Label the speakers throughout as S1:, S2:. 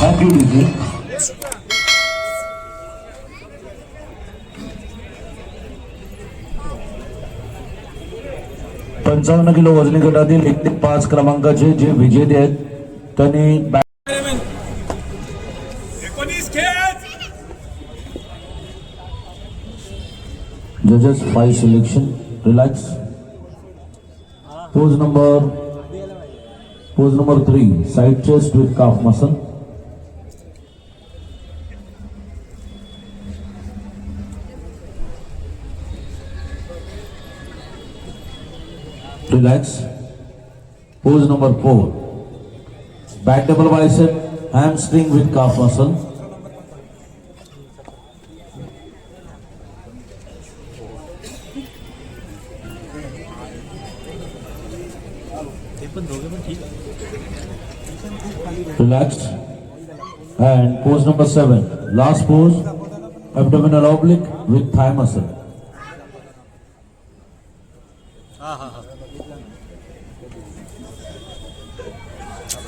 S1: Thank you, DJ. 55 kilo वजनी गटातील 1 ते 5 क्रमांकाचे जे विजेते आहेत त्यांनी Judges 5 selection. Relax. Pose number 3. Side chest with calf muscle. Relax. Pose number 4. Back double bicep, hamstring with calf muscle. Relaxed. And pose number 7. Last pose, abdominal oblique with thigh muscle.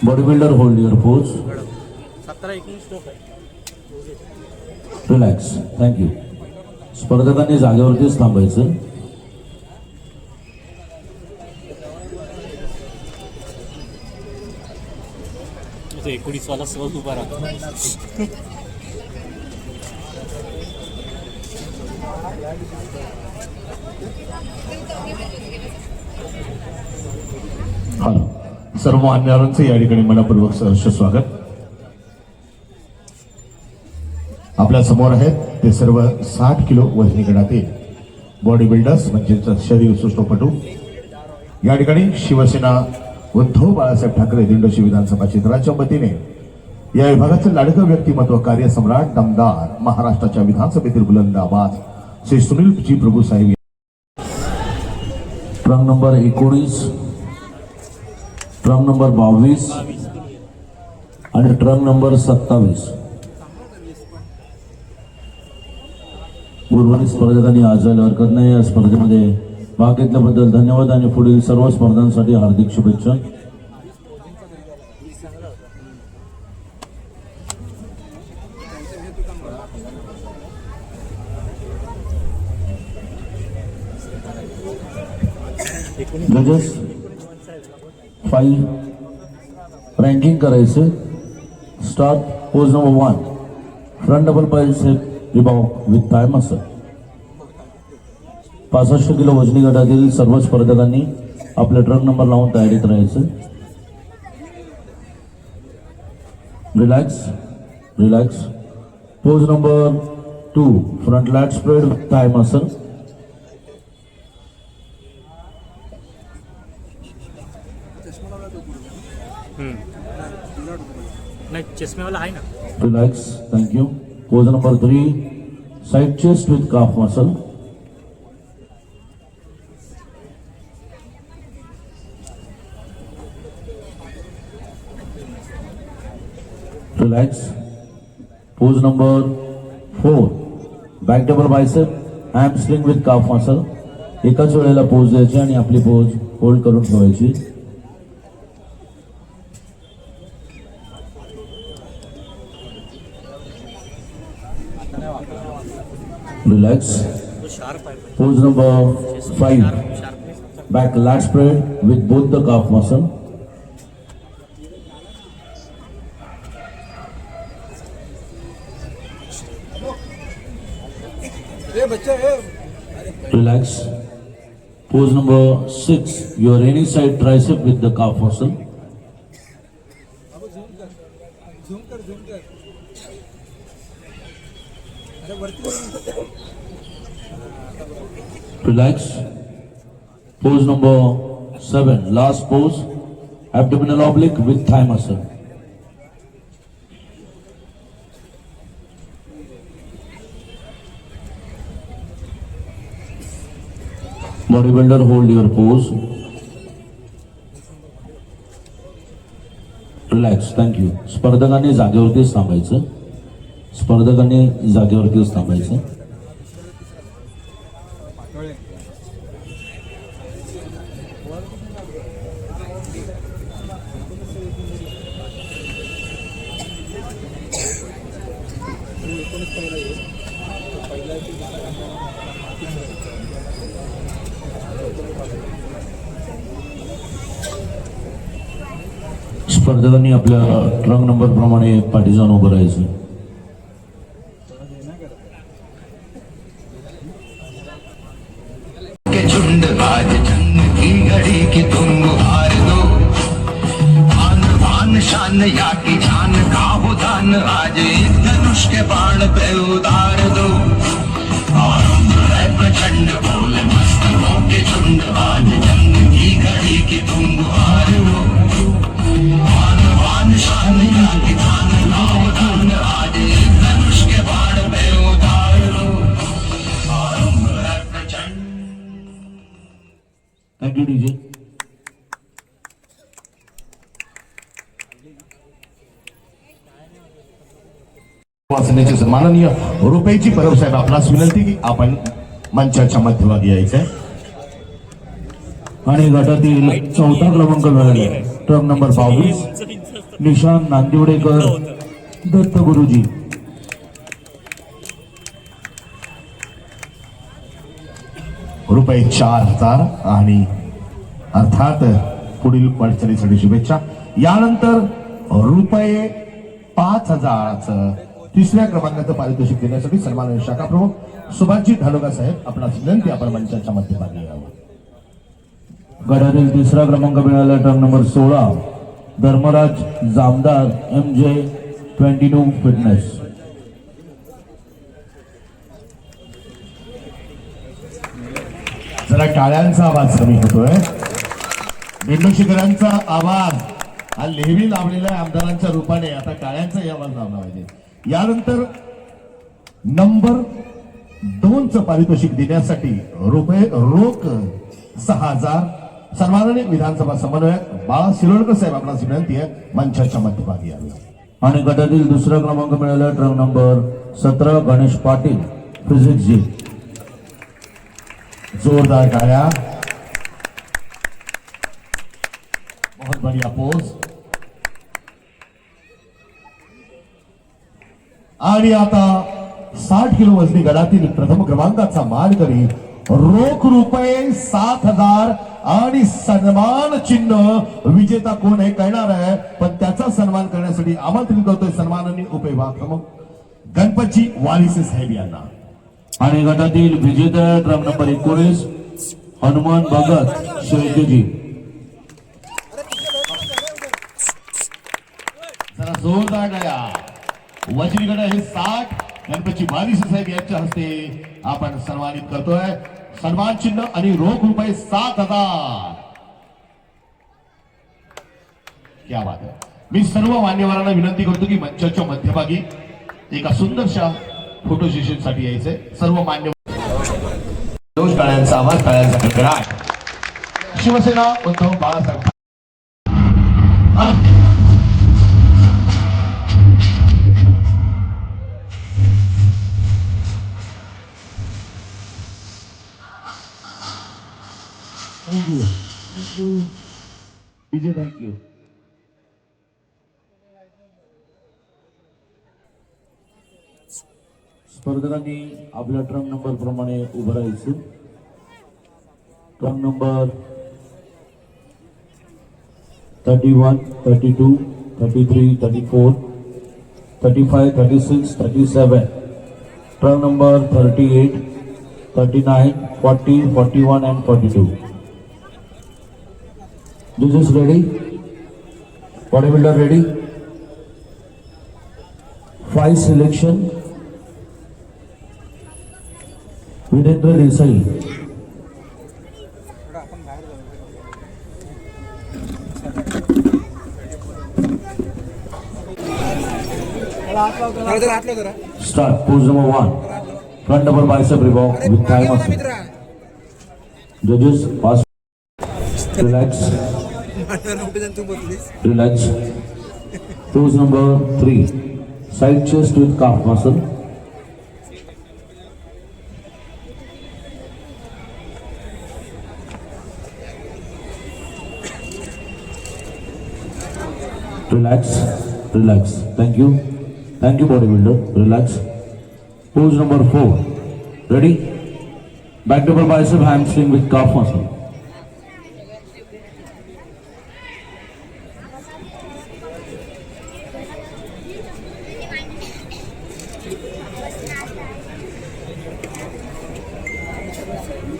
S1: Bodybuilder, hold your pose. Relax. Thank you. स्पर्धकांनी जागेवरतीच थांबायचं.
S2: तो 19 वाला सहज उभा राहतो.
S1: सर्व मान्यवरांचे या ठिकाणी मनपूर्वक सहर्ष स्वागत. आपल्या समोर आहेत ते सर्व 60 किलो वजनी गटातील बॉडी बिल्डर्स म्हणजे शरीर सुष्ठपटू. या ठिकाणी शिवसेना उद्धव बाळासाहेब ठाकरे दिंडोशी विधानसभा क्षेत्राच्या वतीने या विभागाचे लाडकं व्यक्तिमत्व कार्यसम्राट दमदार महाराष्ट्राच्या विधानसभेतील बुलंद आवाज श्री सुनीलजी प्रभू साहेब. ट्रंक नंबर 19, ट्रंक नंबर 22 आणि ट्रंक नंबर 27. उर्वरित स्पर्धकांनी आज जायला हरकत नाही. या स्पर्धेमध्ये भाग घेतल्याबद्दल धन्यवाद आणि पुढील सर्व स्पर्धांसाठी हार्दिक शुभेच्छा. जजेस 5 रँकिंग करायचे. Start. Pose number 1. Front double bicep Reebok with thigh muscle. 65 kilo वजनी गटातील सर्व स्पर्धकांनी आपले ट्रक नंबर लावून तयारीत राहायचं. Relax. Relax. Pose number 2. Front lat spread with thigh muscle.
S2: नाही चष्मेवाला आहे ना.
S1: Relax. Thank you. Pose number 3. Side chest with calf muscle. Relax. Pose number 4. Back double bicep, hamstring with calf muscle. एकाच वेळेला pose द्यायची आणि आपली पोज होल्ड करून ठेवायची. Relax. Pose number 5. Back lat spread with both the calf muscle. Relax. Pose number 6. Your any side tricep with the calf muscle. Relax. Pose number 7. Last pose. Abdominal oblique with thigh muscle. Bodybuilder, hold your pose. Relax. Thank you. स्पर्धकांनी जागेवरतीच थांबायचं. स्पर्धकांनी जागेवरतीच थांबायचं.
S3: स्पर्धकांनी आपल्या trunk number प्रमाणे पाठी जाऊन उभं राहायचं.
S4: के झुंड आज जंग की घड़ी की तुम हार दो आन बान शान या की जान का हो दान आज एक धनुष के बाण पे उतार दो आरंभ है प्रचंड बोले मस्तकों के झुंड आज जंग की घड़ी की तुम हार दो आन बान शान या की जान का हो दान आज एक धनुष के बाण पे उतार दो आरंभ है प्रचंड.
S3: Thank you DJ.
S1: वाचण्याचे सन्माननीय रुपयाची परब साहेब आपणास विनंती की आपण मंचाच्या मध्यभागी यायचंय.
S3: आणि गटातील चौथा क्रमांक मिळाला ट्रक नंबर 22 निशांत नांदिवडेकर दत्त गुरुजी.
S1: रुपये 4,000 आणि अर्थात पुढील वाटचालीसाठी शुभेच्छा. यानंतर रुपये 5,000चं तिसऱ्या क्रमांकाचं पारितोषिक देण्यासाठी सन्माननीय शाखा प्रमुख सुभाषजी धालोका साहेब आपणास विनंती आपण मंचाच्या मध्यभागी यावं.
S3: गटातील तिसरा क्रमांक मिळाला truck number 16 Dharmaraj Jamdar MJ 22 fitness.
S1: जरा टाळ्यांचा आवाज कमी होतोय. दिंडोशीकरांचा आवाज हा नेहमी लावलेला आमदारांच्या रूपाने आता टाळ्यांचाही आवाज लावला पाहिजे. यानंतर नंबर 2चं पारितोषिक देण्यासाठी रुपये रोख 6,000 सन्माननीय विधानसभा समन्वयक बाळा शिरोडकर साहेब आपणास विनंती आहे मंचाच्या मध्यभागी यावे.
S3: आणि गटातील दुसरा क्रमांक मिळाला truck number 17 Ganesh Patil physics जी.
S1: जोरदार टाळ्या. बहुत बढ़िया पोज. आणि आता 60 किलो वजनी गटातील प्रथम क्रमांकाचा मानकरी रोख रुपये 7,000 आणि सन्मान चिन्ह विजेता कोण हे कळणार आहे, पण त्याचा सन्मान करण्यासाठी आमंत्रित करतोय सन्माननीय उपविभाग प्रमुख गणपतजी वालिसे साहेब यांना.
S3: आणि गटातील विजेता ट्रक नंबर 19 हनुमान भगत शेळकेजी.
S1: जरा जोरदार टाळ्या. वजनी गट हे 60 गणपतजी वालिसे साहेब यांच्या हस्ते आपण सन्मानित करतोय. सन्मान चिन्ह आणि रोख रुपये 7,000. क्या बात आहे. मी सर्व मान्यवरांना विनंती करतो की मंचाच्या मध्यभागी एका सुंदरशा फोटो सेशन साठी यायचंय. सर्व मान्यवर टाळ्यांचा आवाज, टाळ्यांचा कडकडाट. शिवसेना उद्धव बाळासाहेब.
S3: विजय थँक्यू. स्पर्धकांनी आपल्या ट्रक नंबर प्रमाणे उभं राहायचं. Truck number 31, 32, 33, 34, 35, 36, 37. Truck number 38, 39, 40, 41 and 42. Judges ready? Bodybuilder ready? 5 selection. Virendra Desai. Start. Pose number 1. Front double bicep revolve with thigh muscle. Judges pass. Relax. Relax. Pose number 3. Side chest with calf muscle. Relax. Relax. Thank you. Thank you, bodybuilder. Relax. Pose number 4. Ready? Back double bicep hamstring with calf muscle.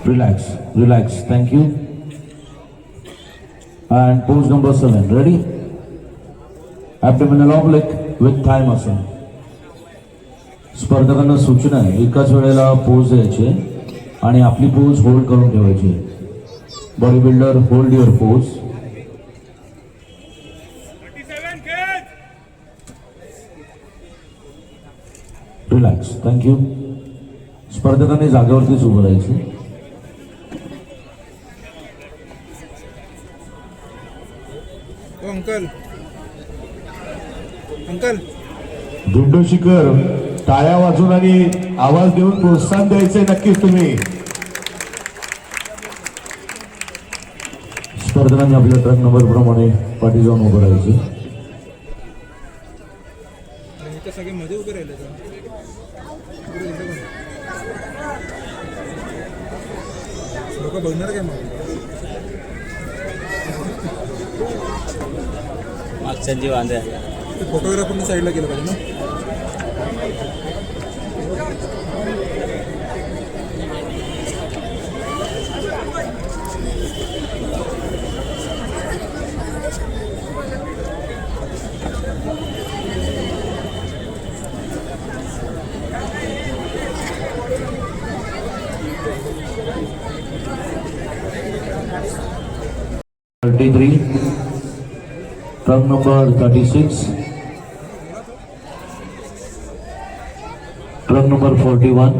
S3: Relax, relax. Thank you. And pose number 7. Ready? Abdominal oblique with thigh muscle. स्पर्धकांना सूचना आहे एकाच वेळेला pose द्यायचे आणि आपली pose hold करून ठेवायची. Body builder hold your pose. Relax. Thank you. स्पर्धकांनी जागेवरतीच उभं राहायचं.
S5: अंकल अंकल
S1: दिंडोशीकर टाळ्या वाजून आणि आवाज देऊन प्रोत्साहन द्यायचंय नक्कीच तुम्ही.
S3: स्पर्धकांनी आपल्या ट्रक नंबर प्रमाणे पाठी जाऊन उभं राहायचं.
S5: इथे सगळे मध्ये उभे राहिले लोक बघणार काय मग
S2: मागच्यांची वांद्या
S5: फोटोग्राफरने साईडला केलं पाहिजे ना.
S3: Truck number 36, truck number 41,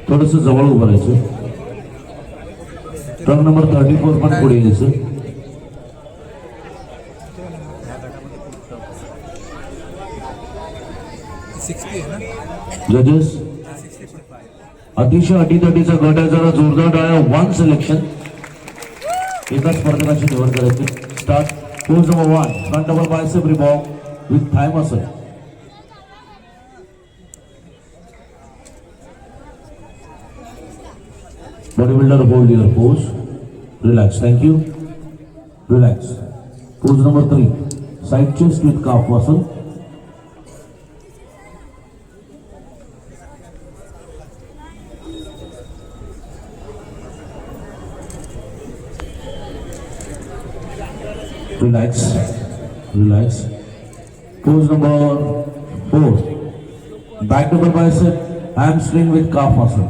S3: थोडंसं जवळ उभं राहायचं. ट्रक नंबर 34 पण पुढे यायचं. जजेस अतिशय अटीतटीचा गट आहे. जरा जोरदार टाळ्या. 1 सिलेक्शन. एका स्पर्धकाची निवड करायची. Start. Pose number 1. Front double bicep Reebok with thigh muscle. Body builder hold your pose. Relax. Thank you. Relax. Pose number 3. Side chest with calf muscle. Relax, relax. Pose number 4. Back double bicep, hamstring with calf muscle.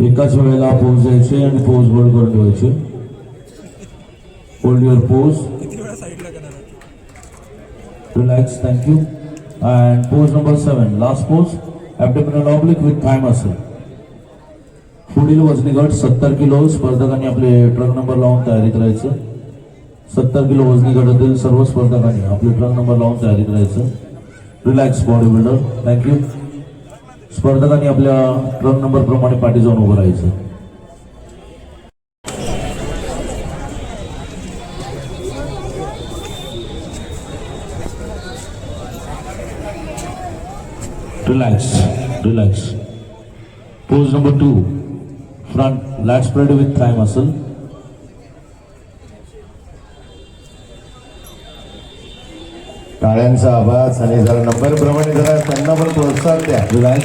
S3: एकाच वेळेला pose द्यायचे आणि pose hold करून ठेवायचे. Hold your pose.
S5: किती वेळा साईडला करणार.
S3: Relax. Thank you. And pose number 7. Last pose. Abdominal oblique with thigh muscle. पुढील वजनी गट 70 किलो. स्पर्धकांनी आपले ट्रक नंबर लावून तयारीत राहायचं. 70 किलो वजनी गटातील सर्व स्पर्धकांनी आपले ट्रक नंबर लावून तयारीत राहायचं. Relax body builder. थँक्यू. स्पर्धकांनी आपल्या ट्रक नंबर प्रमाणे पाठी जाऊन उभं राहायचं. Relax, relax. Pose number 2. Front lat spread with thigh muscle.
S1: टाळ्यांचा आवाज आणि जरा नंबर प्रमाणे जरा त्यांना पण प्रोत्साहन द्या.
S3: Relax.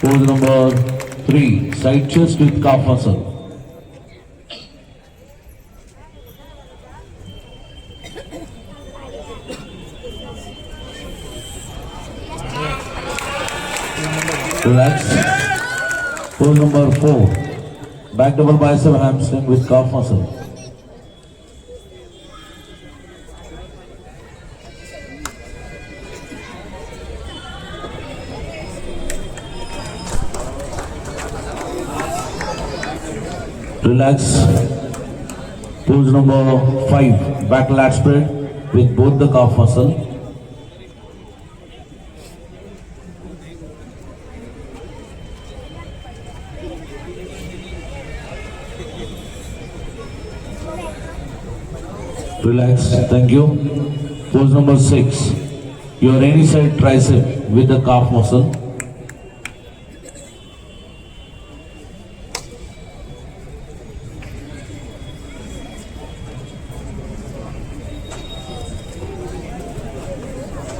S3: Pose number 3. Side chest with calf muscle. Relax. Pose number 4. Back double bicep hamstring with calf muscle. Relax. Pose number 5. Back lat spread with both the calf muscle. Relax. Thank you. Pose number 6. Your any side tricep with the calf muscle.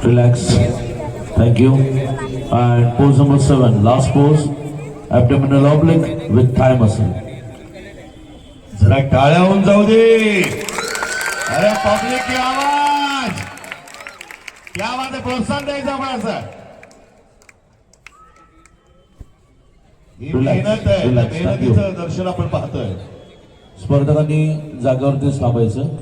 S3: Relax. Thank you. And pose number 7. Last pose. Abdominal oblique with thigh muscle.
S1: जरा टाळ्या होऊन जाऊ दे. अरे public की आवाज, क्या बात आहे, प्रोत्साहन द्यायचं आपण. ही
S3: Relax,
S1: मेहनत आहे, त्या
S3: relax, thank you.
S1: मेहनतीचं दर्शन आपण पाहतोय.
S3: स्पर्धकांनी जागेवरतीच थांबायचं.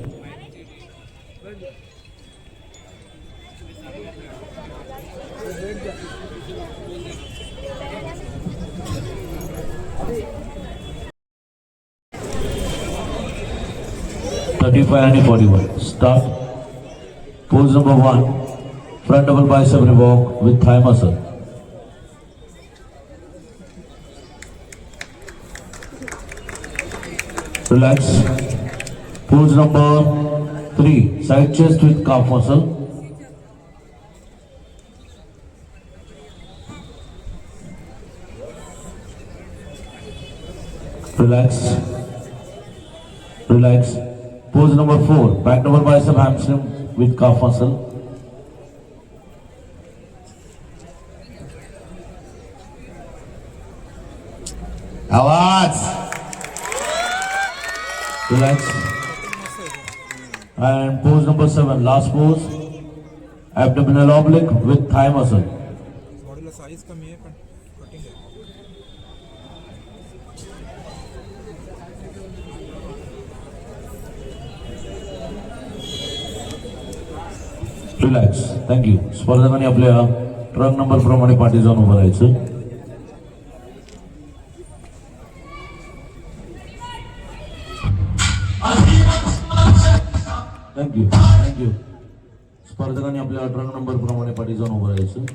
S3: आणि 41. Start. Pose number 1. Front double bicep revoke with thigh muscle. Relax. Pose number 3. Side chest with calf muscle. Relax. Relax. Pose number 4. Back double bicep hamstring with calf muscle.
S1: आवाज.
S3: Relax. And pose number 7. Last pose. Abdominal oblique with thigh muscle.
S5: बॉडीला size कमी आहे पण cutting आहे.
S3: Relax. Thank you. स्पर्धकांनी आपल्या truck number प्रमाणे पाठी जाऊन उभं राहायचं. थँक्यू. थँक्यू. स्पर्धकांनी आपल्या ट्रक नंबर प्रमाणे पाठी जाऊन उभं राहायचं.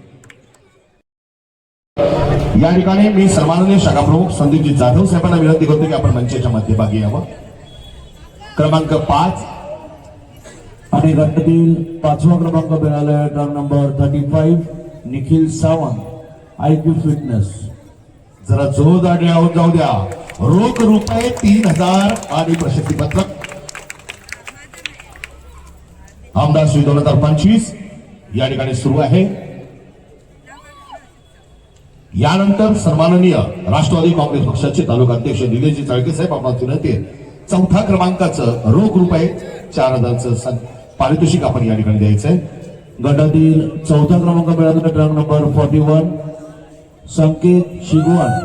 S1: या ठिकाणी मी सन्माननीय शाखा प्रमुख संदीपजी जाधव साहेबांना विनंती करतो की आपण मंचाच्या मध्यभागी यावं. क्रमांक 5
S3: आणि गटातील 5वा क्रमांक मिळाला truck number 35 Nikhil Sawant, IQ fitness.
S1: जरा जोरदार होऊन जाऊ द्या. रोख रुपये 3000 आणि प्रशस्तीपत्रक. आमदार श्री 2025 या ठिकाणी सुरू आहे. यानंतर सन्माननीय राष्ट्रवादी काँग्रेस पक्षाचे तालुका अध्यक्ष निलेशजी चाळके साहेब आपणास विनंती आहे. 4थ्या क्रमांकाचं रोख रुपये 4000चं पारितोषिक आपण या ठिकाणी द्यायचंय.
S3: गटातील 4था क्रमांक मिळालेला truck number 41 Sanket Shigvan,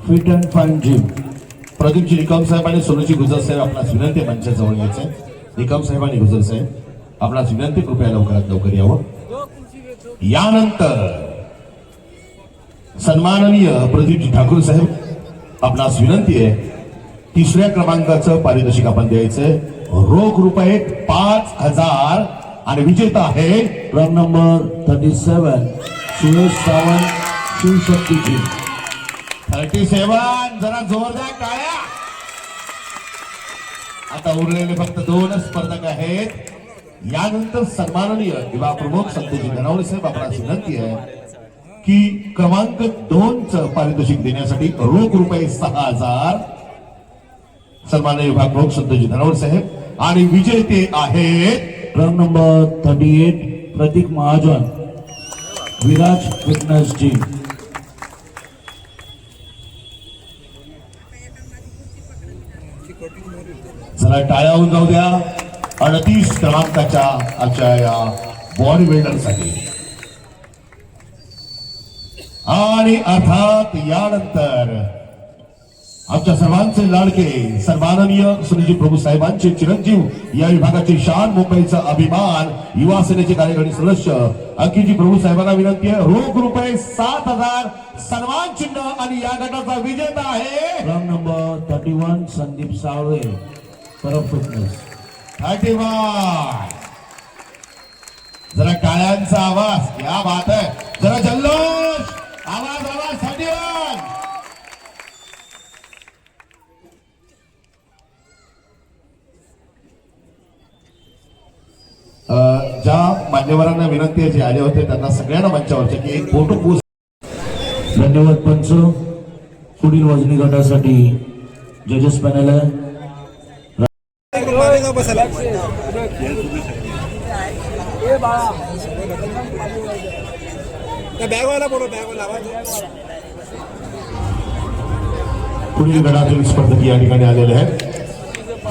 S3: fit and fine gym.
S1: Pradeepji Nikam साहेब आणि सोनूजी गुजर साहेब आपणास विनंती आहे मंचाजवळ यायचंय. निकम साहेब आणि गुजर साहेब आपणास विनंती, कृपया लवकरात लवकर यावं. यानंतर सन्माननीय प्रदीपजी ठाकूर साहेब आपणास विनंती आहे. 3ऱ्या क्रमांकाचं पारितोषिक आपण द्यायचंय. रोख रुपये 5000 आणि विजेता आहे
S3: truck number 37 Suresh Sawant, Shivshakti gym.
S1: 37. जरा जोरदार टाळ्या. आता उरलेले फक्त 2 स्पर्धक आहेत. यानंतर सन्माननीय युवा प्रमुख संतजी धनावडे साहेब आपणास विनंती आहे की क्रमांक 2चं पारितोषिक देण्यासाठी रोख रुपये 6000 सन्माननीय विभाग प्रमुख संतजी धनावडे साहेब आणि विजेते आहेत
S3: ट्रक नंबर 38 प्रतीक महाजन, विराज फिटनेस जिम.
S1: जरा टाळ्या होऊन जाऊ द्या 38 क्रमांकाच्या आजच्या या बॉडी बिल्डरसाठी. आणि अर्थात यानंतर आमच्या सर्वांचे लाडके सन्माननीय सुनीलजी प्रभू साहेबांचे चिरंजीव, या विभागाचे शान, मुंबईचा अभिमान, युवा सेनेचे कार्यकारी सदस्य अंकितजी प्रभू साहेबांना विनंती आहे. रोख रुपये 7000 सन्मान चिन्ह आणि या गटाचा विजेता आहे
S3: ट्रक नंबर 31 संदीप सावळे, परब फिटनेस.
S1: 31. जरा टाळ्यांचा आवाज, क्या बात आहे. जरा जल्लोष, आवाज आवाज. 31. ज्या मान्यवरांना विनंती आहे जे आले होते त्यांना सगळ्यांना मंचावरचे की एक फोटो पोस्ट.
S3: धन्यवाद पंच. पुढील वजनी गटासाठी जजेस पॅनल आहे.
S5: मारेगा बसायला त्या बॅगवाला बोलो बॅगवाला आवाज.
S1: पुढील गटातील स्पर्धक या ठिकाणी आलेले आहेत.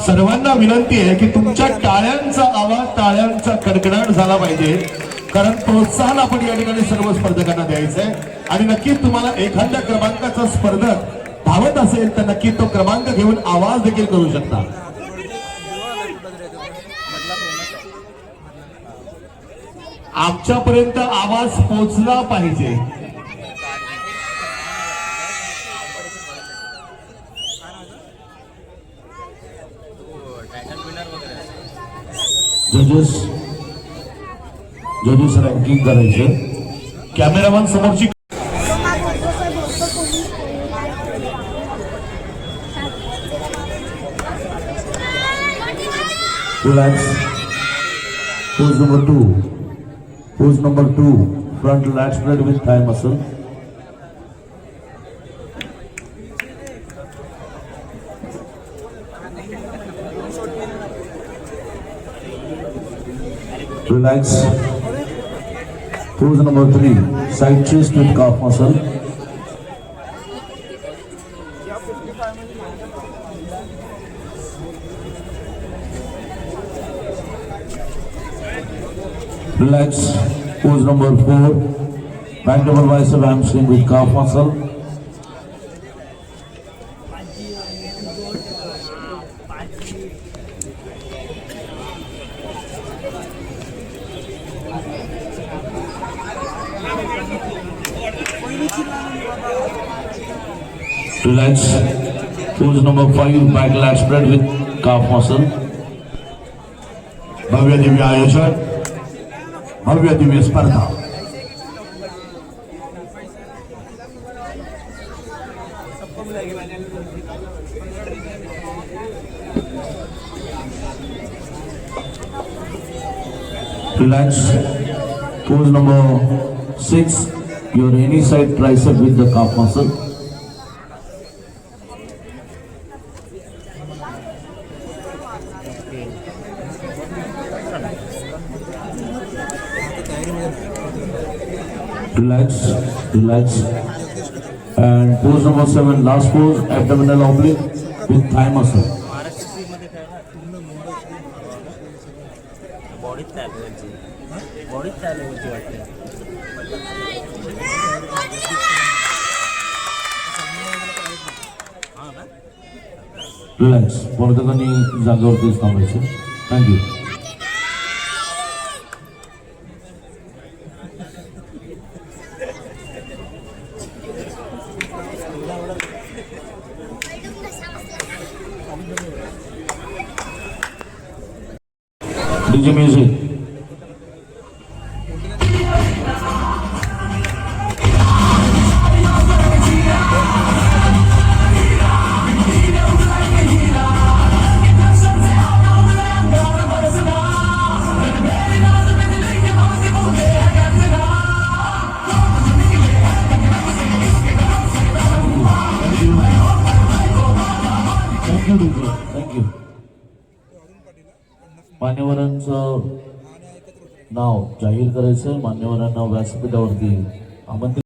S1: सर्वांना विनंती आहे की तुमच्या टाळ्यांचा आवाज, टाळ्यांचा कडकडाट झाला पाहिजे, कारण प्रोत्साहन आपण या ठिकाणी सर्व स्पर्धकांना द्यायचं आहे. आणि नक्की तुम्हाला एखाद्या क्रमांकाचा स्पर्धक धावत असेल तर नक्की तो क्रमांक घेऊन आवाज देखील करू शकता. आमच्यापर्यंत आवाज पोहोचला पाहिजे.
S3: जजेस रँकिंग करायचे.
S1: कॅमेरामन समोरची
S3: Relax. Pose number 2. Pose number 2. Front lat spread with thigh muscle. Relax. Pose number 3. Side chest with calf muscle. Relax. Pose number 4. Back double bicep hamstring with calf muscle. Relax. Pose number 5. Back lat spread with calf muscle.
S1: भव्य दिव्य आयोजन, भव्य दिव्य स्पर्धा.
S3: Relax. Pose number 6. Your any side tricep with the calf muscle. Relax, relax. And pose number 7, last pose, abdominal oblique with thigh muscle.
S2: Maharashtra मध्ये काय बॉडीत त्या लेवलची, बॉडीत त्या लेवलची वाटते.
S3: Relax. स्पर्धकांनी जागेवरतीच थांबायचं. थँक्यू. DJ music. थँक्यू. मान्यवरांचं नाव जाहीर करायचं. मान्यवरांना व्यासपीठावरती आमंत्रित.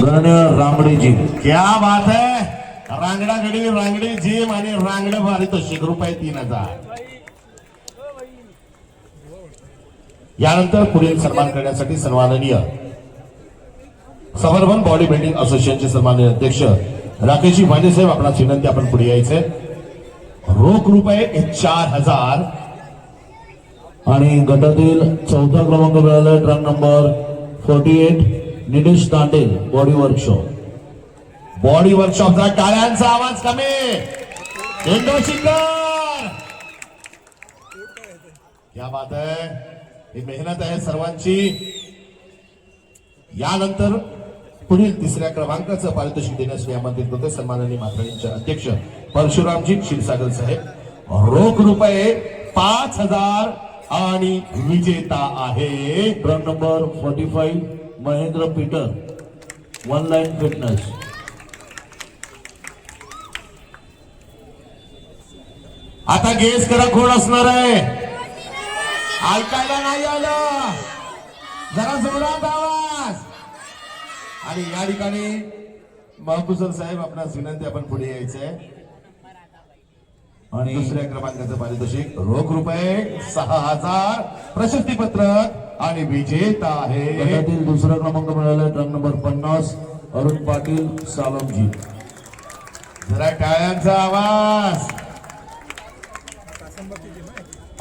S3: रांगडेजी.
S1: क्या बात है. रांगडा गडी, रांगडी जिम आणि रांगड पारितोषिक ₹3000. यानंतर पुढील सन्मान करण्यासाठी सन्माननीय समर्पण बॉडी बिल्डिंग असोसिएशनचे सन्माननीय अध्यक्ष राकेशजी भांडे साहेब, आपणास विनंती आपण पुढे यायचे. रोख ₹4000.
S3: आणि गटातील 4था क्रमांक मिळाला truck number 48 Nilesh Tandel body workshop.
S1: Body वर्कशॉपचा टाळ्यांचा आवाज कमी. इंदोशिकर. क्या बात है. ही मेहनत आहे सर्वांची. यानंतर पुढील 3ऱ्या क्रमांकाचं पारितोषिक देण्यास मी आमंत्रित होते सन्माननीय माथाडींचे अध्यक्ष परशुरामजी क्षीरसागर साहेब. रोख ₹5000 आणि विजेता आहे
S3: truck number 45 Mahendra Peter, one line fitness.
S1: आता गेस करा कोण असणार आहे. ऐकायला नाही आलं, जरा जोरात आवाज. आणि या ठिकाणी महबूसर साहेब आपणास विनंती, आपण पुढे यायचंय.
S3: आणि
S1: दुसऱ्या क्रमांकाचं पारितोषिक रोख रुपये 6,000, प्रशस्तीपत्रक आणि विजेता आहे
S3: गटातील दुसरा क्रमांक मिळाला ट्रक नंबर 50 अरुण पाटील सालमजी.
S1: जरा टाळ्यांचा आवाज.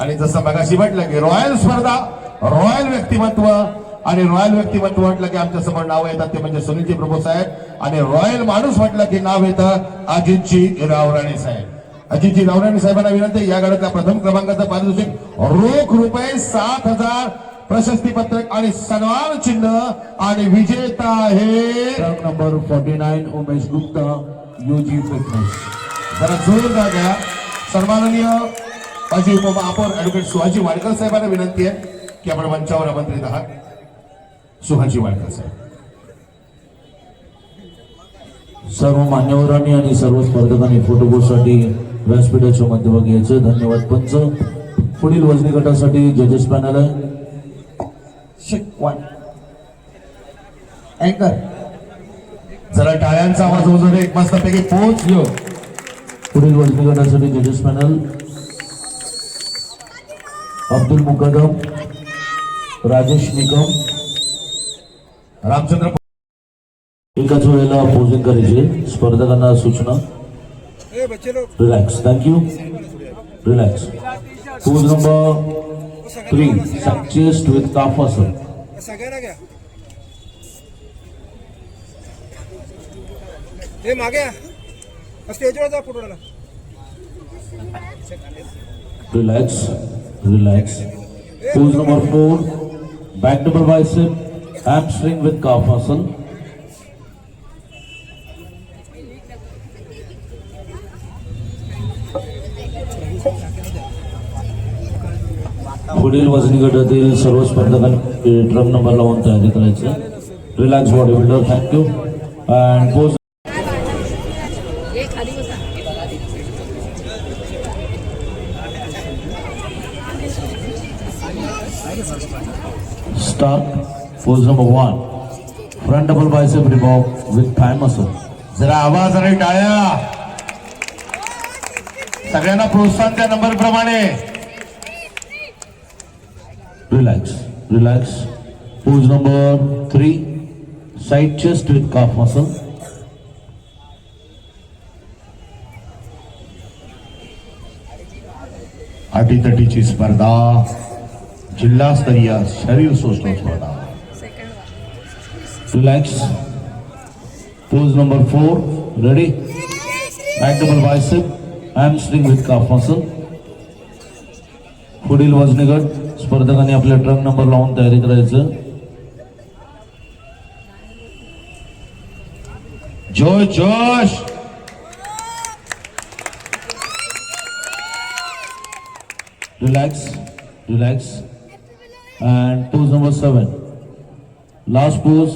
S1: आणि जसं मगाशी म्हटलं की रॉयल स्पर्धा, रॉयल व्यक्तिमत्व, आणि रॉयल व्यक्तिमत्व म्हटलं की आमच्या समोर नाव येतात ते म्हणजे सुनीलजी प्रभू साहेब, आणि रॉयल माणूस म्हटलं की नाव येतं अजितजी रावराणे साहेब. अजितजी रावराणे साहेबांना विनंती, या गाड्यातल्या प्रथम क्रमांकाचं पारितोषिक रोख रुपये 7,000, प्रशस्तीपत्रक आणि सन्मान चिन्ह, आणि विजेता आहे
S3: truck number 49 Umesh Gupta UG fitness.
S1: जरा जोरदार घ्या. सन्माननीय माजी उपमहापौर ऍडव्होकेट सुहाजी वाडकर साहेबांना विनंती आहे की आपण मंचावर आमंत्रित आहात. सुहाजी वाडकर साहेब.
S3: सर्व मान्यवरांनी आणि सर्व स्पर्धकांनी फोटोबूथसाठी व्यासपीठाच्या मध्यभागी यायचं. धन्यवाद पंच. पुढील वजनी गटासाठी जजेस पॅनल आहे.
S1: अँकर जरा टाळ्यांचा आवाज होऊ दे. एक मस्तपैकी पोच घेऊ.
S3: पुढील वजनी गटासाठी जजेस पॅनल अब्दुल मुकदम, राजेश निकम.
S1: रामचंद्र
S3: एकाच वेळेला पोजिंग करायचे. स्पर्धकांना सूचना.
S5: ए बच्चे लोग
S3: relax. Thank you. Relax. Pose number 3 chest with calf muscle.
S5: सगळ्यांना घ्या. ते मागे या. स्टेजवर जा फोटोला.
S3: Relax. Relax. Pose number 4 back double bicep hamstring with calf muscle. पुढील वजनी गटातील सर्व स्पर्धकांनी ट्रक नंबर लावून तयारी करायचं. Relax body builder. Thank you. And pose start. Pose number 1 front double bicep remove with thigh muscle.
S1: जरा आवाज आणि टाळ्या. सगळ्यांना प्रोत्साहन त्या नंबर प्रमाणे.
S3: Relax. Relax. Pose number 3 side chest with calf muscle.
S1: अटीतटीची स्पर्धा, जिल्हास्तरीय शरीर सौष्ठव स्पर्धा.
S3: Relax. Pose number 4 ready. Back double bicep hamstring with calf muscle. पुढील वजनी गट स्पर्धकांनी आपल्या ट्रक नंबर लावून तयारी करायचं.
S1: जोश जोश.
S3: Relax. Relax. And pose number 7 last pose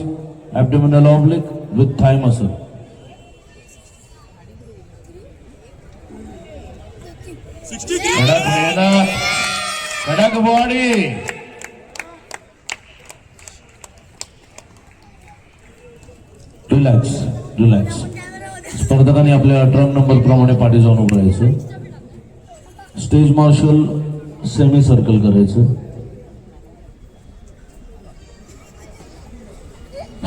S3: abdominal oblique with thigh muscle.
S1: कडक मेहनत, कडक बॉडी.
S3: रिलॅक्स. रिलॅक्स. स्पर्धकांनी आपल्या ट्रक नंबर प्रमाणे पाठी जाऊन उभं राहायचं. स्टेज मार्शल सेमी सर्कल करायचं.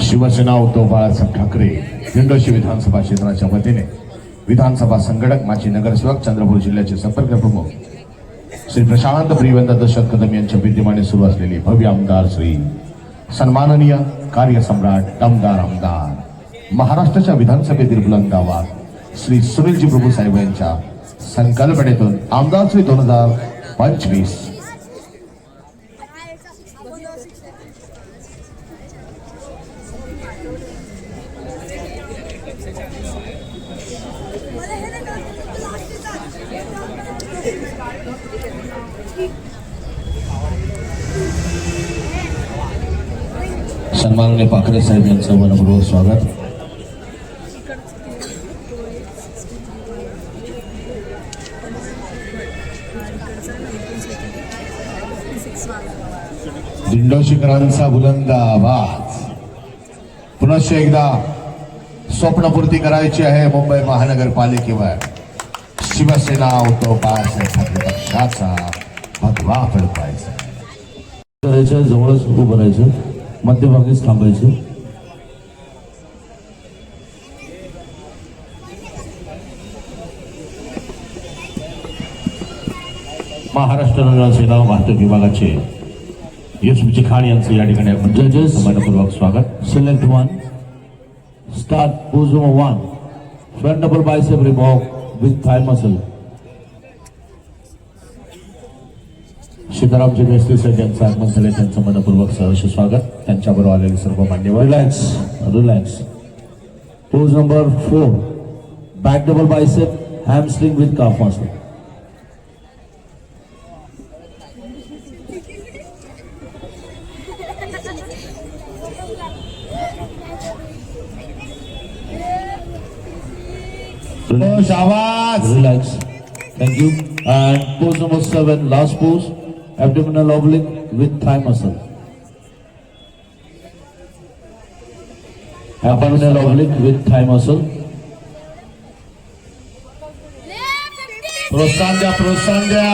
S1: शिवसेना उद्धव बाळासाहेब ठाकरे दिंडोशी विधानसभा क्षेत्राच्या वतीने विधानसभा संघटक माजी नगरसेवक चंद्रपूर जिल्ह्याचे संपर्क प्रमुख श्री प्रशांत प्रियवंत दशरथ कदम यांच्या विद्यमाने सुरू असलेली भव्य आमदार श्री सन्माननीय कार्यसम्राट दमदार आमदार महाराष्ट्राच्या विधानसभेतील बुलंद आवाज श्री सुनीलजी प्रभू साहेब यांच्या संकल्पनेतून आमदार श्री 2025
S5: हाँ
S3: सन्माननीय पाखरे साहेब यांचं मनपूर्वक स्वागत.
S1: दिंडोशीकरांचा बुलंद आवाज. पुनश्च एकदा स्वप्नपूर्ती करायची आहे मुंबई महानगरपालिकेवर. शिवसेना उद्धव बाळासाहेब ठाकरे पक्षाचा भगवा फडकवायचा.
S3: करायचं, जवळच उभं राहायचं, मध्यभागीच थांबायचं.
S1: महाराष्ट्र नौदल सेना वाहतूक विभागाचे यशविची खान यांचं या ठिकाणी आपण
S3: Judges.
S1: मनपूर्वक स्वागत.
S3: Select one. Start. Pose number 1. Front double bicep revolve with thigh muscle.
S1: Sitaramji Mestri साहेब यांचं आगमन झाले, त्यांचं मनपूर्वक सहर्ष स्वागत. त्यांच्याबरोबर आलेले सर्व मान्यवर.
S3: Relax. Relax. Pose number 4. Back double bicep hamstring with calf muscle.
S1: आवाज.
S3: Relax. Thank you. And pose number 7. Last pose. Abdominal oblique with thigh muscle. Abdominal oblique with thigh muscle.
S1: प्रोत्साहन द्या, प्रोत्साहन द्या.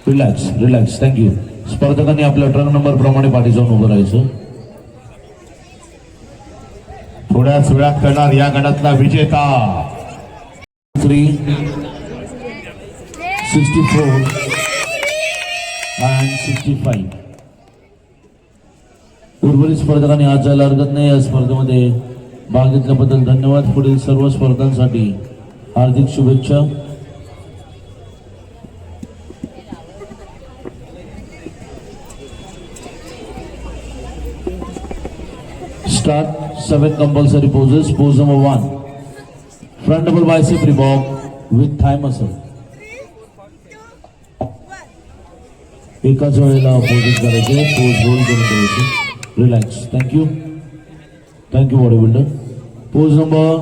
S3: Relax. Relax. Thank you. स्पर्धकांनी आपल्या truck number प्रमाणे पाठी जाऊन उभं राहायचं.
S1: थोड्याच वेळात करणार या गटातला विजेता.
S3: 3, 64 and 65. उर्वरित स्पर्धकांनी आज जायला हरकत नाही. या स्पर्धेमध्ये भाग घेतल्याबद्दल धन्यवाद. पुढील सर्व स्पर्धांसाठी हार्दिक शुभेच्छा. Start. 7 compulsory poses. Pose number 1. Front double bicep revolve with thigh muscle. एकाच वेळेला पोजेस करायचे. पोज रोल करून करायचे. Relax. Thank you. Thank you body builder. Pose number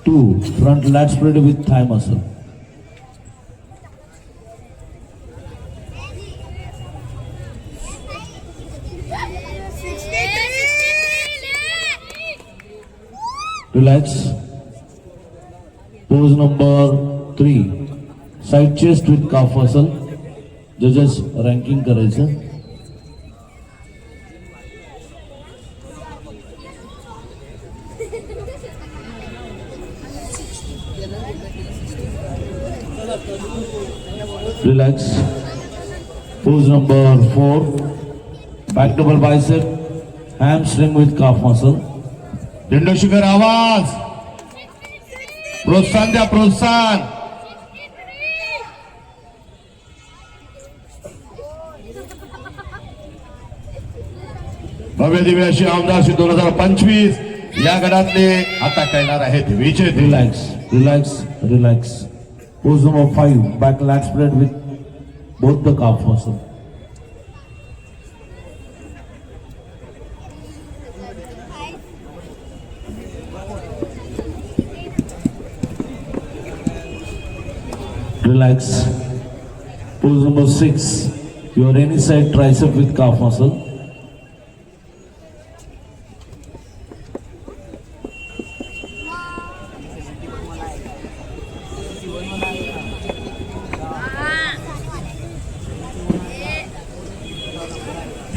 S3: 2. Front lat spread with thigh muscle. Relax. Pose number 3. Side chest with calf muscle. Judges ranking करायचं. Relax. Pose number 4. Back double bicep. Hamstring with calf muscle.
S1: दिंडोशीकर आवाज. प्रोत्साहन द्या, प्रोत्साहन. भव्य दिव्य अशी आमदारशी 2025 या गटातले आता करणार आहेत विजेते.
S3: Relax. Relax. Relax. Pose number 5. Back lat spread with both the calf muscle. Relax. Pose number 6. Your any side tricep with calf muscle.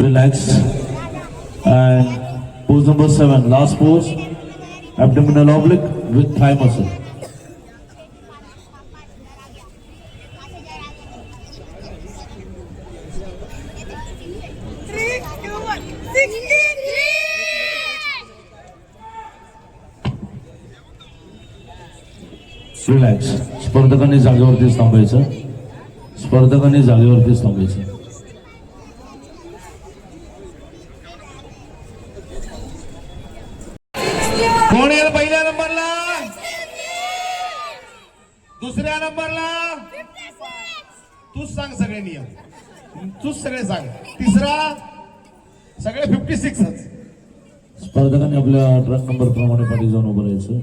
S3: Relax. And pose number 7. Last pose. Abdominal oblique with thigh muscle. Relax. स्पर्धकांनी जागेवरतीच थांबायचं. स्पर्धकांनी जागेवरतीच थांबायचं.
S1: कोण येईल पहिल्या नंबरला? दुसऱ्या नंबरला? तूच सांग सगळे नियम. तूच सगळे सांग. तिसरा सगळे 56च.
S3: स्पर्धकांनी आपल्या ट्रक नंबर प्रमाणे पाठी जाऊन उभं राहायचं.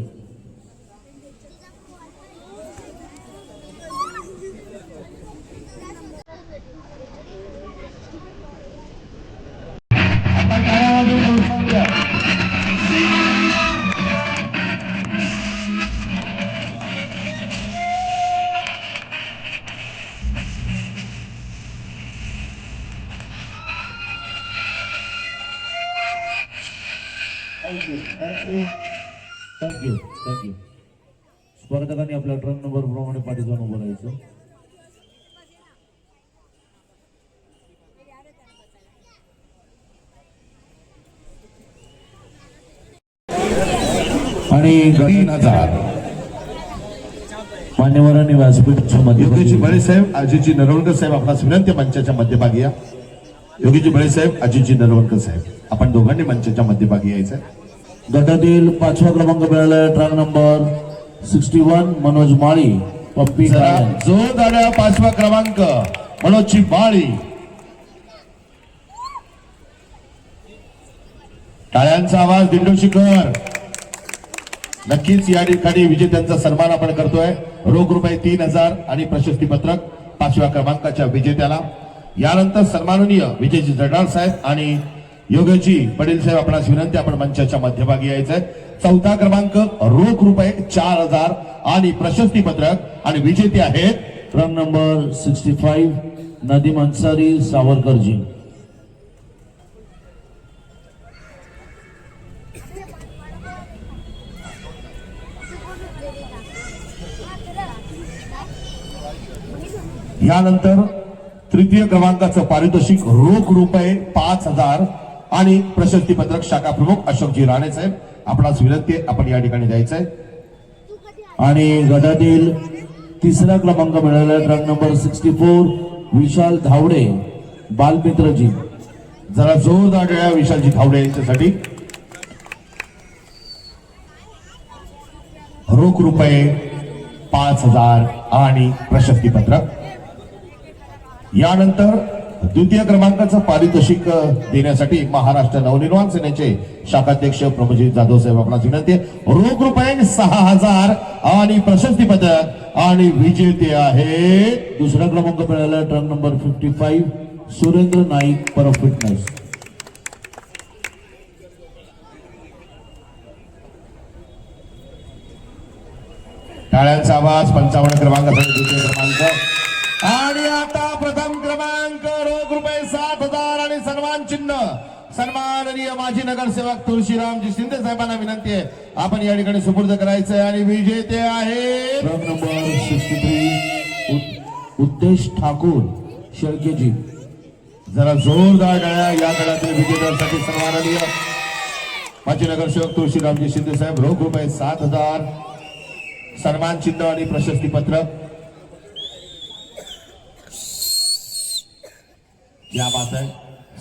S3: थँक्यू. स्पर्धकांनी आपल्या ट्रक नंबर प्रमाणे पाठी जाऊन उभं राहायचं. आणि
S1: 3000.
S3: मान्यवरांनी व्यासपीठच्या
S1: योगीजी
S3: मध्ये
S1: बळेसाहेब, अजितजी नरवणकर साहेब आपणास विनंती मंचाच्या मध्यभागी या. योगीजी बळेसाहेब, अजितजी नरवणकर साहेब आपण दोघांनी मंचाच्या मध्यभागी यायचं.
S3: गटातील 5वा क्रमांक मिळाला ट्रक नंबर 61 मनोज माळी पप्पी
S1: जरा
S3: गायन.
S1: जोरदार 5वा क्रमांक मनोजची माळी. टाळ्यांचा आवाज दिंडोशीकर. नक्कीच या ठिकाणी विजेत्यांचा सन्मान आपण करतोय. रोख रुपये 3000 आणि प्रशस्ती पत्रक 5व्या क्रमांकाच्या विजेत्याला. यानंतर सन्माननीय विजयजी जडाळ साहेब आणि योगेशजी पटेल साहेब आपणास विनंती आपण मंचाच्या मध्यभागी यायचंय. 4था क्रमांक रोख रुपये 4000 आणि प्रशस्ती पत्रक आणि विजेते आहेत
S3: ट्रक नंबर 65 नदीम अन्सारी सावरकरजी.
S1: यानंतर तृतीय क्रमांकाचं पारितोषिक रोख रुपये 5000 आणि प्रशस्ती पत्रक शाखा प्रमुख अशोकजी राणे साहेब आपणास विनंती आहे आपण या ठिकाणी द्यायचंय.
S3: आणि गटातील 3रा क्रमांक मिळाला ट्रक नंबर 64 विशाल धावडे बालमित्रजी.
S1: जरा जोरदार टाळ्या विशालजी धावडे यांच्यासाठी. रोख रुपये 5000 आणि प्रशस्ती पत्रक. यानंतर द्वितीय क्रमांकाचं पारितोषिक देण्यासाठी महाराष्ट्र नवनिर्माण सेनेचे शाखाध्यक्ष प्रभुजीत जाधव साहेब आपणास विनंती आहे. रोख रुपये 6000 आणि प्रशस्ती पत्रक आणि विजेते आहे
S3: 2रा क्रमांक मिळाला ट्रक नंबर 55 सुरेंद्र नाईक पर फिटनेस.
S1: टाळ्यांचा आवाज 55 क्रमांकासाठी द्वितीय क्रमांक. आणि आता प्रथम क्रमांक रोख रुपये 7000 आणि सन्मान चिन्ह सन्माननीय माजी नगरसेवक तुळशीरामजी शिंदे साहेबांना विनंती आहे आपण या ठिकाणी सुपूर्द करायचंय. आणि विजेते आहे
S3: ट्रक नंबर 63 उद्देश ठाकूर शेळकेजी.
S1: जरा जोरदार टाळ्या या गटातील विजेत्यांसाठी. सन्माननीय माजी नगरसेवक तुळशीरामजी शिंदे साहेब. रोख रुपये 7000 सन्मान चिन्ह आणि प्रशस्ती पत्रक. या बात आहे.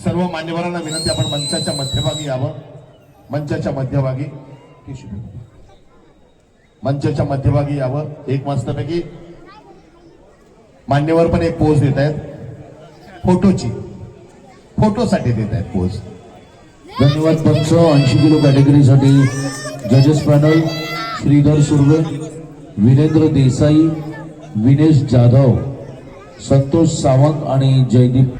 S1: सर्व मान्यवरांना विनंती आपण मंचाच्या मध्यभागी यावं. मंचाच्या मध्यभागी मंचाच्या यावं. एक मस्तपैकी मान्यवर पण एक पोज देत आहेत फोटोसाठी देत आहेत पोज.
S3: धन्यवाद. 80 किलो कॅटेगरीसाठी जजेस पॅनल श्रीधर सुर्वे, वीरेंद्र देसाई, विनेश जाधव, संतोष सावंत आणि जयदीप